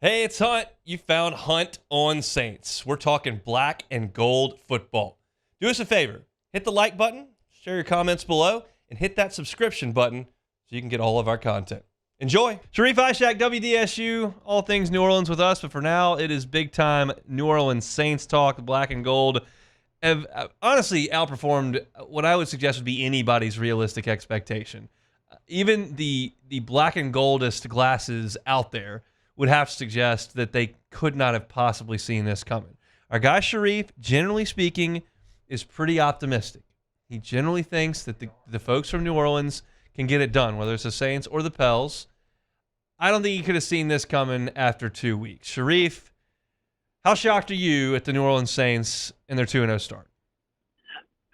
Hey, it's Hunt. You found Hunt on Saints. We're talking black and gold football. Do us a favor. Hit the like button, share your comments below, and hit that subscription button so you can get all of our content. Enjoy. Sharif Ishaq, WDSU, all things New Orleans with us. But for now, it is big time New Orleans Saints talk. The black and gold have honestly outperformed what I would suggest would be anybody's realistic expectation. Even the black and goldest glasses out there would have to suggest that they could not have possibly seen this coming. Our guy Sharif, generally speaking, is pretty optimistic. He generally thinks that the folks from New Orleans can get it done, whether it's the Saints or the Pels. I don't think he could have seen this coming after 2 weeks. Sharif, how shocked are you at the New Orleans Saints and their 2-0 start?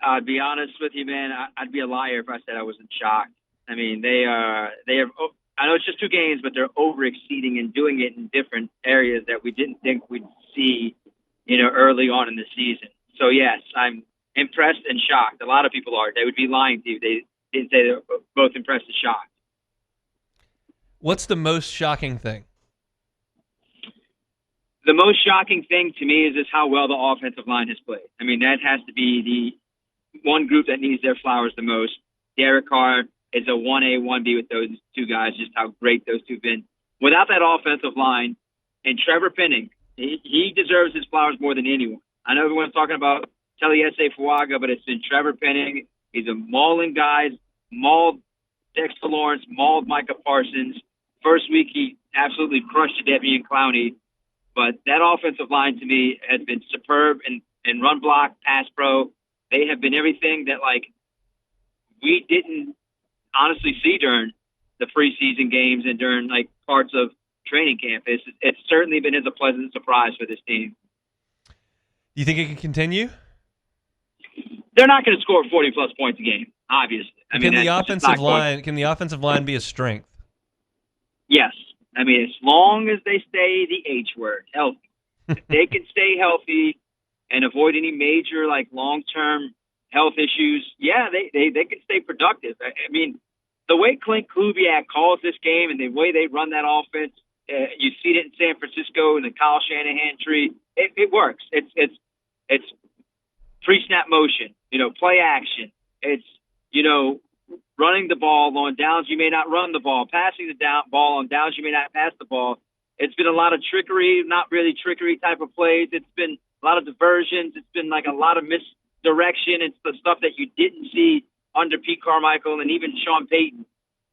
I'd be honest with you, man. I'd be a liar if I said I wasn't shocked. I mean, they have. I know it's just 2 games, but they're over-exceeding and doing it in different areas that we didn't think we'd see, early on in the season. So, yes, I'm impressed and shocked. A lot of people are. They would be lying to you. They didn't say they're both impressed and shocked. What's the most shocking thing? The most shocking thing to me is just how well the offensive line has played. I mean, that has to be the one group that needs their flowers the most. Derek Carr is a 1A, 1B with those 2 guys, just how great those 2 have been. Without that offensive line, and Trevor Penning, he deserves his flowers more than anyone. I know everyone's talking about Taliese Fuaga, but it's been Trevor Penning. He's a mauling guy, mauled Dexter Lawrence, mauled Micah Parsons. First week, he absolutely crushed Jadeveon Clowney. But that offensive line, to me, has been superb in run block, pass pro. They have been everything that, we didn't honestly see during the preseason games and during parts of training camp. It's certainly been a pleasant surprise for this team. Do you think it can continue? They're not going to score 40-plus points a game, obviously. Can the offensive line be a strength? Yes. I mean, as long as they stay the H word, healthy. If they can stay healthy and avoid any major long-term health issues, yeah, they can stay productive. I mean, the way Klint Kubiak calls this game and the way they run that offense, you see it in San Francisco in the Kyle Shanahan tree. It works. It's pre-snap motion, play action. It's running the ball on downs you may not run the ball, passing the ball on downs you may not pass the ball. It's been a lot of trickery, not really trickery type of plays. It's been a lot of diversions. It's been a lot of misdirection. It's the stuff that you didn't see under Pete Carmichael and even Sean Payton.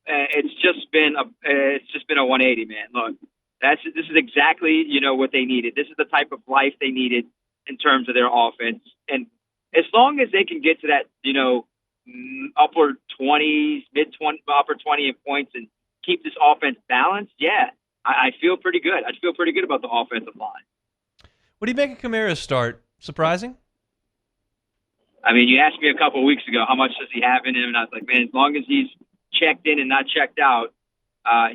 It's just been a 180, man. Look, this is exactly what they needed. This is the type of life they needed in terms of their offense. And as long as they can get to that, upper 20s, mid-20, upper 20 in points and keep this offense balanced, yeah, I feel pretty good. I feel pretty good about the offensive line. What do you make of Kamara's start? Surprising? I mean, you asked me a couple of weeks ago how much does he have in him, and I was like, man, as long as he's checked in and not checked out,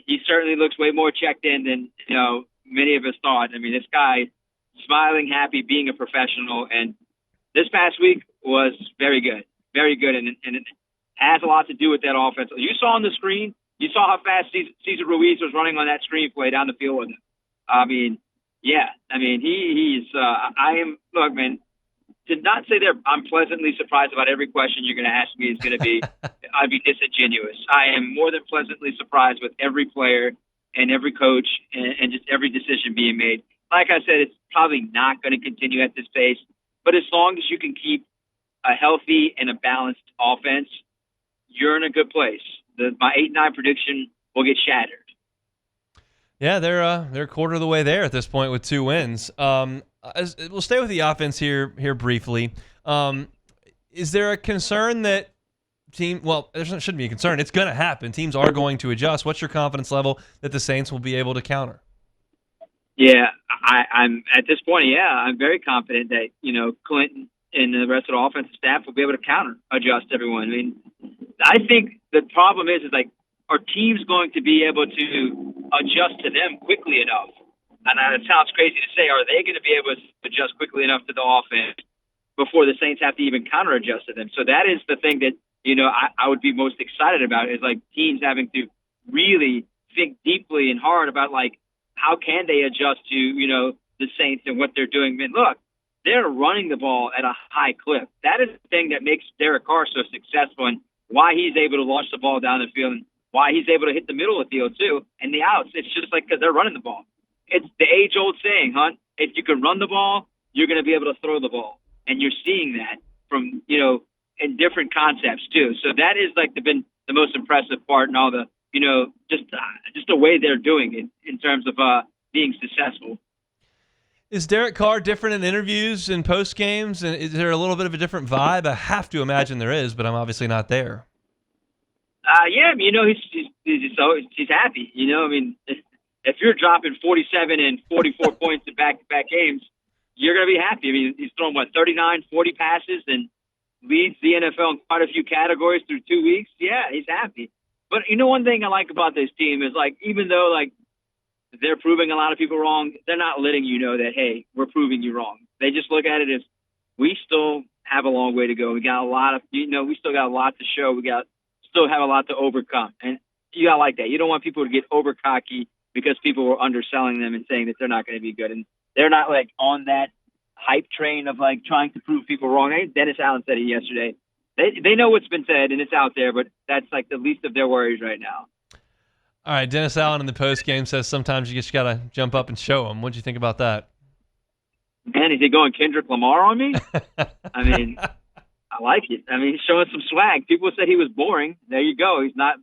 he certainly looks way more checked in than many of us thought. I mean, this guy smiling, happy, being a professional, and this past week was very good. Very good, and it has a lot to do with that offense. You saw on the screen, you saw how fast Cesar Ruiz was running on that screen play down the field with him. I mean, yeah. I mean, look, man, to not say that I'm pleasantly surprised about every question you're going to ask me is going to be, I'd be disingenuous. I am more than pleasantly surprised with every player and every coach and just every decision being made. Like I said, it's probably not going to continue at this pace, but as long as you can keep a healthy and a balanced offense, you're in a good place. My 8-9 prediction will get shattered. Yeah, they're a quarter of the way there at this point with 2 wins. We'll stay with the offense here briefly. Is there a concern that there shouldn't be a concern. It's going to happen. Teams are going to adjust. What's your confidence level that the Saints will be able to counter? Yeah, I'm at this point. Yeah, I'm very confident that Clinton and the rest of the offensive staff will be able to counter adjust everyone. I mean, I think the problem is are teams going to be able to adjust to them quickly enough? And it sounds crazy to say, are they going to be able to adjust quickly enough to the offense before the Saints have to even counter adjust to them? So that is the thing that I would be most excited about is teams having to really think deeply and hard about how can they adjust to, the Saints and what they're doing? I mean, look, they're running the ball at a high clip. That is the thing that makes Derek Carr so successful and why he's able to launch the ball down the field and why he's able to hit the middle of the field too and the outs. It's just like because they're running the ball. It's the age-old saying, Hunt, if you can run the ball, you're going to be able to throw the ball. And you're seeing that from, in different concepts too. So that is been the most impressive part and all the, just the way they're doing it in terms of being successful. Is Derek Carr different in interviews and post games? And is there a little bit of a different vibe? I have to imagine there is, but I'm obviously not there. Yeah, he's happy. If you're dropping 47 and 44 points in back-to-back games, you're going to be happy. I mean, he's thrown, 39, 40 passes and leads the NFL in quite a few categories through 2 weeks. Yeah, he's happy. But one thing I like about this team is, even though, they're proving a lot of people wrong, they're not letting you know that, hey, we're proving you wrong. They just look at it as we still have a long way to go. We got a lot of, we still got a lot to show. We still have a lot to overcome. And you got to like that. You don't want people to get over cocky because people were underselling them and saying that they're not going to be good. And they're not on that hype train of trying to prove people wrong. Hey, Dennis Allen said it yesterday. They know what's been said and it's out there, but that's the least of their worries right now. All right, Dennis Allen in the post game says sometimes you just got to jump up and show them. What'd you think about that? Man, is he going Kendrick Lamar on me? I mean, I like it. I mean, he's showing some swag. People said he was boring. There you go. He's not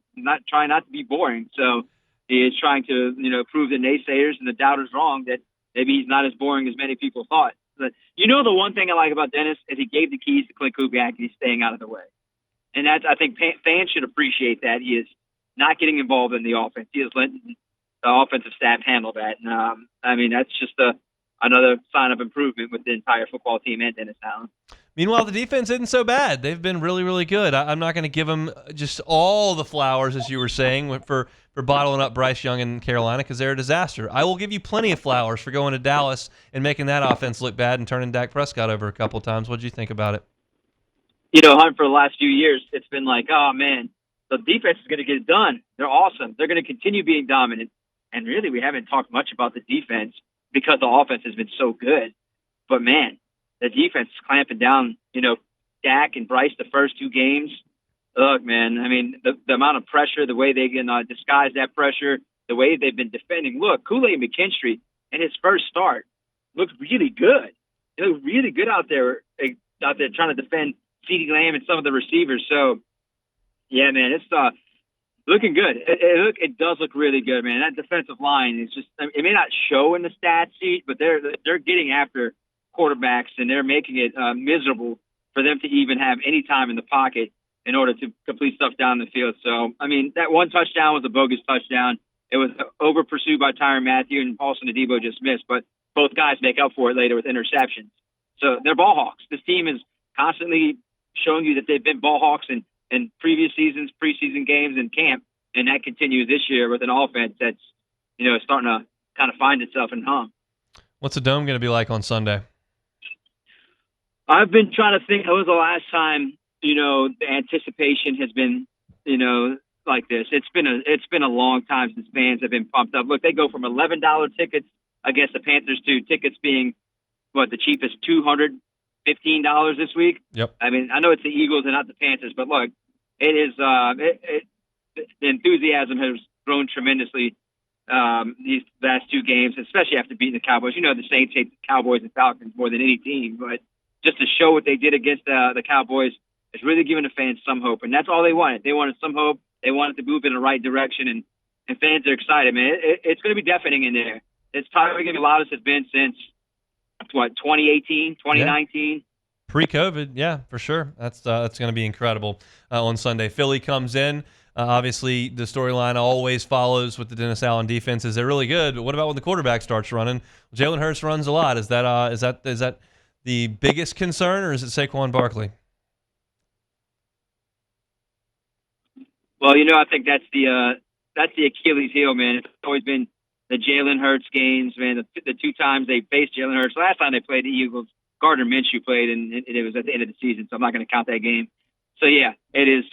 trying not to be boring. So he is trying to, prove the naysayers and the doubters wrong that maybe he's not as boring as many people thought. But the one thing I like about Dennis is he gave the keys to Klint Kubiak and he's staying out of the way. And that's, I think fans should appreciate that. He is not getting involved in the offense. He is letting the offensive staff handle that. And, that's just another sign of improvement with the entire football team and Dennis Allen. Meanwhile, the defense isn't so bad. They've been really, really good. I'm not going to give them just all the flowers, as you were saying, for bottling up Bryce Young in Carolina because they're a disaster. I will give you plenty of flowers for going to Dallas and making that offense look bad and turning Dak Prescott over a couple of times. What did you think about it? Hunt, for the last few years, it's been oh, man, the defense is going to get it done. They're awesome. They're going to continue being dominant. And really, we haven't talked much about the defense because the offense has been so good. But, man, the defense is clamping down, Dak and Bryce the first two games. Look, man, I mean, the amount of pressure, the way they can disguise that pressure, the way they've been defending. Look, Kool-Aid McKinstry in his first start looked really good. He looked really good out there trying to defend CeeDee Lamb and some of the receivers. So, yeah, man, it's looking good. It does look really good, man. That defensive line is just, it may not show in the stat sheet, but they're getting after quarterbacks and they're making it miserable for them to even have any time in the pocket in order to complete stuff down the field. So, I mean, that one touchdown was a bogus touchdown. It was over pursued by Tyrann Mathieu and Paulson Adebo just missed, but both guys make up for it later with interceptions. So they're ball hawks. This team is constantly showing you that they've been ball hawks in previous seasons, preseason games, and camp, and that continues this year with an offense that's, starting to kind of find itself and hum. What's the Dome going to be like on Sunday? I've been trying to think, when was the last time, the anticipation has been, like this. It's been a long time since fans have been pumped up. Look, they go from $11 tickets against the Panthers to tickets being, the cheapest $215 this week. Yep. I mean, I know it's the Eagles and not the Panthers, but look, it is the enthusiasm has grown tremendously these last two games, especially after beating the Cowboys. The Saints hate the Cowboys and Falcons more than any team, but just to show what they did against the Cowboys is really giving the fans some hope, and that's all they wanted. They wanted some hope. They wanted to move in the right direction, and fans are excited, man. It's going to be deafening in there. It's probably going to be the loudest it's been since 2018, 2019. Yeah. Pre-COVID, yeah, for sure. That's going to be incredible on Sunday. Philly comes in. Obviously, the storyline always follows with the Dennis Allen defense. They're really good, but what about when the quarterback starts running? Jalen Hurts runs a lot. Is that the biggest concern, or is it Saquon Barkley? Well, I think that's the Achilles heel, man. It's always been the Jalen Hurts games, man. The two times they faced Jalen Hurts. Last time they played the Eagles, Gardner Minshew played, and it was at the end of the season, so I'm not going to count that game. So yeah, it is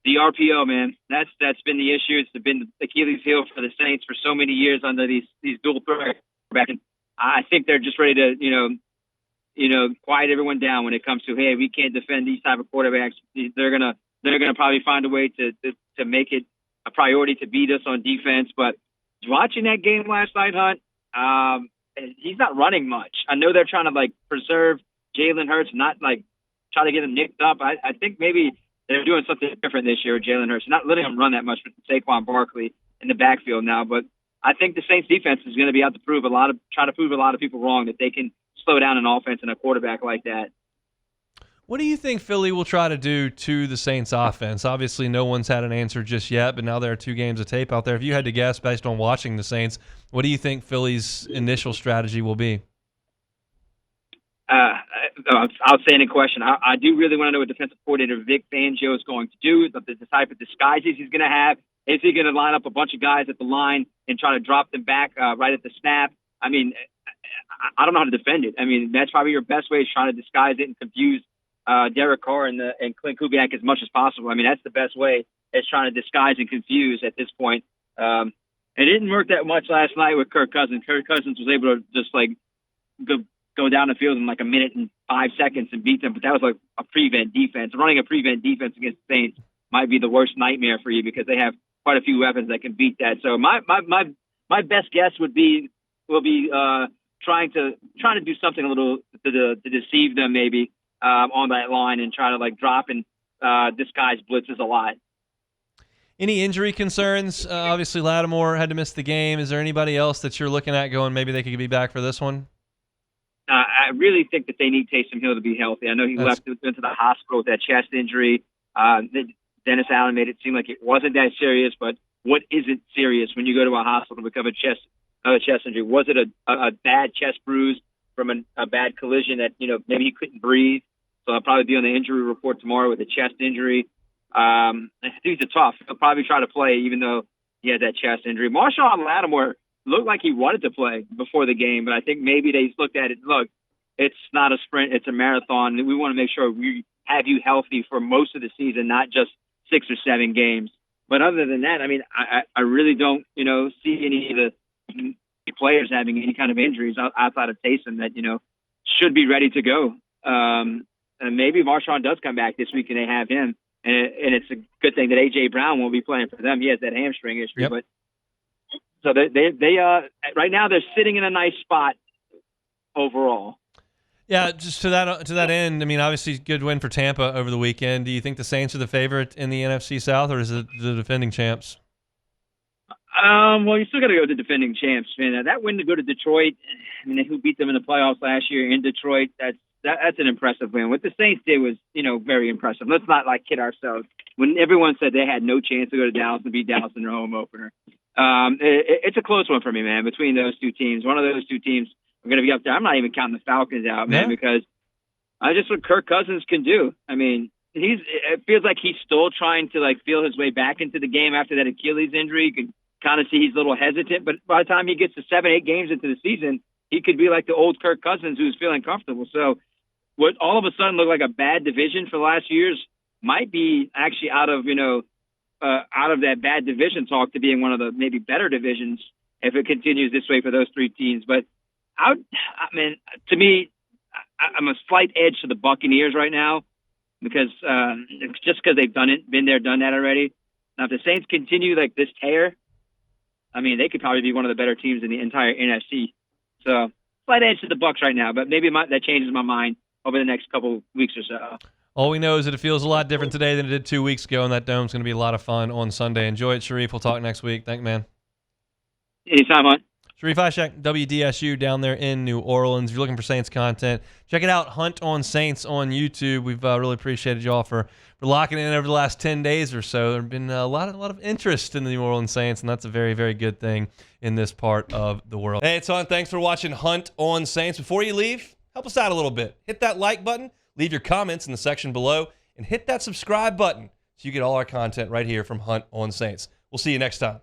The RPO, man, that's been the issue. It's been the Achilles heel for the Saints for so many years under these dual threat quarterbacks. And I think they're just ready to, quiet everyone down when it comes to, hey, we can't defend these type of quarterbacks. They're gonna probably find a way to make it a priority to beat us on defense. But watching that game last night, Hunt, he's not running much. I know they're trying to preserve Jalen Hurts, not try to get him nicked up. I think maybe they're doing something different this year with Jalen Hurts, not letting him run that much with Saquon Barkley in the backfield now. But I think the Saints defense is going to be out to try to prove a lot of people wrong that they can slow down an offense and a quarterback like that. What do you think Philly will try to do to the Saints offense? Obviously, no one's had an answer just yet, but now there are 2 games of tape out there. If you had to guess based on watching the Saints, what do you think Philly's initial strategy will be? Outstanding question. I do really want to know what defensive coordinator Vic Fangio is going to do, the type of disguises he's going to have. Is he going to line up a bunch of guys at the line and try to drop them back right at the snap? I mean, I don't know how to defend it. I mean, that's probably your best way is trying to disguise it and confuse Derek Carr and Klint Kubiak as much as possible. I mean, that's the best way is trying to disguise and confuse at this point. It didn't work that much last night with Kirk Cousins. Kirk Cousins was able to just go down the field in a minute and 5 seconds and beat them, but that was a prevent defense. Running a prevent defense against the Saints might be the worst nightmare for you because they have quite a few weapons that can beat that. So my best guess will be trying to do something a little to deceive them maybe on that line and try to drop and disguise blitzes a lot. Any injury concerns? Obviously, Lattimore had to miss the game. Is there anybody else that you're looking at going maybe they could be back for this one? I really think that they need Taysom Hill to be healthy. I know he went to the hospital with that chest injury. Dennis Allen made it seem like it wasn't that serious, but what isn't serious when you go to a hospital to become another chest injury? Was it a bad chest bruise from a bad collision that maybe he couldn't breathe? So I'll probably be on the injury report tomorrow with a chest injury. These are tough. He'll probably try to play even though he had that chest injury. Marshawn Lattimore looked like he wanted to play before the game, but I think maybe they looked at it. Look, it's not a sprint; it's a marathon. We want to make sure we have you healthy for most of the season, not just 6 or 7 games. But other than that, I mean, I really don't, see any of the players having any kind of injuries outside of Taysom that should be ready to go. And maybe Marshawn does come back this week and they have him, and it's a good thing that AJ Brown won't be playing for them. He has that hamstring issue, yep. But. So they right now they're sitting in a nice spot overall. Yeah, just to that end, I mean, obviously good win for Tampa over the weekend. Do you think the Saints are the favorite in the NFC South, or is it the defending champs? Well, you still got to go with the defending champs, man. That win to go to Detroit, I mean, who beat them in the playoffs last year in Detroit? That's an impressive win. What the Saints did was, very impressive. Let's not kid ourselves. When everyone said they had no chance to go to Dallas and beat Dallas in their home opener. It's a close one for me, man, between those 2 teams. One of those 2 teams are going to be up there. I'm not even counting the Falcons out, man, because I just what Kirk Cousins can do. I mean, it feels like he's still trying to feel his way back into the game after that Achilles injury. You can kind of see he's a little hesitant, but by the time he gets to 7, 8 games into the season, he could be like the old Kirk Cousins who's feeling comfortable. So what all of a sudden looked like a bad division for the last few years might be actually out of that bad division talk to being one of the maybe better divisions if it continues this way for those 3 teams. But to me, I'm a slight edge to the Buccaneers right now because they've been there, done that already. Now, if the Saints continue this tear, I mean, they could probably be one of the better teams in the entire NFC. So slight edge to the Bucs right now, but maybe that changes my mind over the next couple weeks or so. All we know is that it feels a lot different today than it did 2 weeks ago, and that dome's going to be a lot of fun on Sunday. Enjoy it, Sharif. We'll talk next week. Thank you, man. Anytime, man. Sharif Ishaq, WDSU down there in New Orleans. If you're looking for Saints content, check it out, Hunt on Saints on YouTube. We've really appreciated y'all for locking in over the last 10 days or so. There's been a lot of interest in the New Orleans Saints, and that's a very, very good thing in this part of the world. Hey, it's Hunt. Thanks for watching Hunt on Saints. Before you leave, help us out a little bit. Hit that like button, leave your comments in the section below, and hit that subscribe button so you get all our content right here from Hunt on Saints. We'll see you next time.